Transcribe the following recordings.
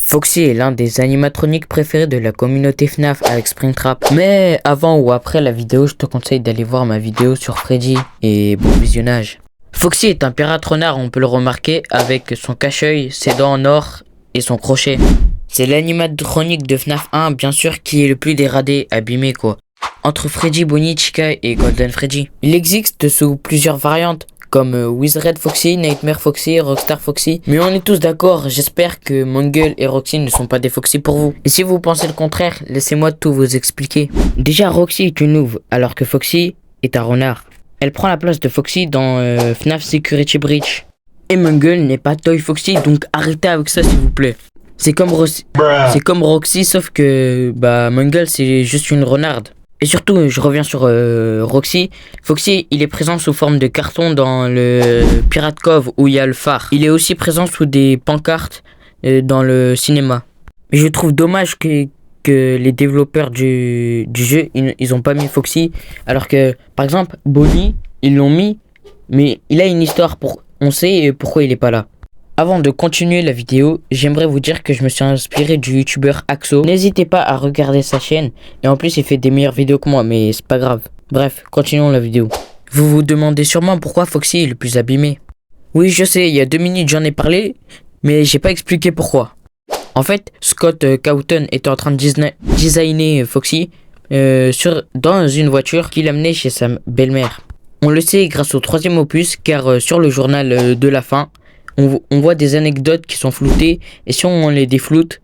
Foxy est l'un des animatroniques préférés de la communauté FNAF avec Springtrap. Mais avant ou après la vidéo, je te conseille d'aller voir ma vidéo sur Freddy et bon visionnage. Foxy est un pirate renard, on peut le remarquer avec son cache-œil, ses dents en or et son crochet. C'est l'animatronique de FNAF 1, bien sûr, qui est le plus dégradé, abîmé quoi. Entre Freddy, Bonnie, Chica et Golden Freddy. Il existe sous plusieurs variantes, comme Wizard Foxy, Nightmare Foxy, Rockstar Foxy. Mais on est tous d'accord, j'espère que Mangle et Roxy ne sont pas des Foxy pour vous. Et si vous pensez le contraire, laissez-moi tout vous expliquer. Déjà, Roxy est une louve, alors que Foxy est un renard. Elle prend la place de Foxy dans FNAF Security Breach. Et Mangle n'est pas Toy Foxy, donc arrêtez avec ça s'il vous plaît. C'est comme Roxy, sauf que Mangle c'est juste une renarde. Et surtout, je reviens sur Roxy. Foxy, il est présent sous forme de carton dans le Pirate Cove où il y a le phare. Il est aussi présent sous des pancartes dans le cinéma. Mais je trouve dommage que les développeurs du jeu, ils ont pas mis Foxy. Alors que, par exemple, Bonnie, ils l'ont mis, mais il a une histoire. On sait pourquoi il est pas là. Avant de continuer la vidéo, j'aimerais vous dire que je me suis inspiré du youtubeur Axo. N'hésitez pas à regarder sa chaîne. Et en plus, il fait des meilleures vidéos que moi, mais c'est pas grave. Bref, continuons la vidéo. Vous vous demandez sûrement pourquoi Foxy est le plus abîmé. Oui, je sais, il y a 2 minutes j'en ai parlé, mais j'ai pas expliqué pourquoi. En fait, Scott Cawthon était en train de designer Foxy dans une voiture qu'il amenait chez sa belle-mère. On le sait grâce au 3e opus, car sur le journal de la fin, on voit des anecdotes qui sont floutées, et si on les défloute,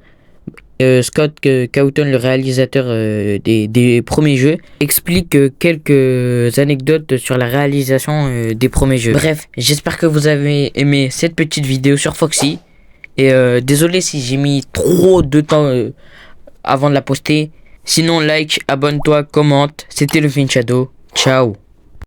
Scott Cawthon, le réalisateur des premiers jeux, explique quelques anecdotes sur la réalisation des premiers jeux. Bref, j'espère que vous avez aimé cette petite vidéo sur Foxy, et désolé si j'ai mis trop de temps avant de la poster. Sinon, like, abonne-toi, commente. C'était le Fin Shadow. Ciao.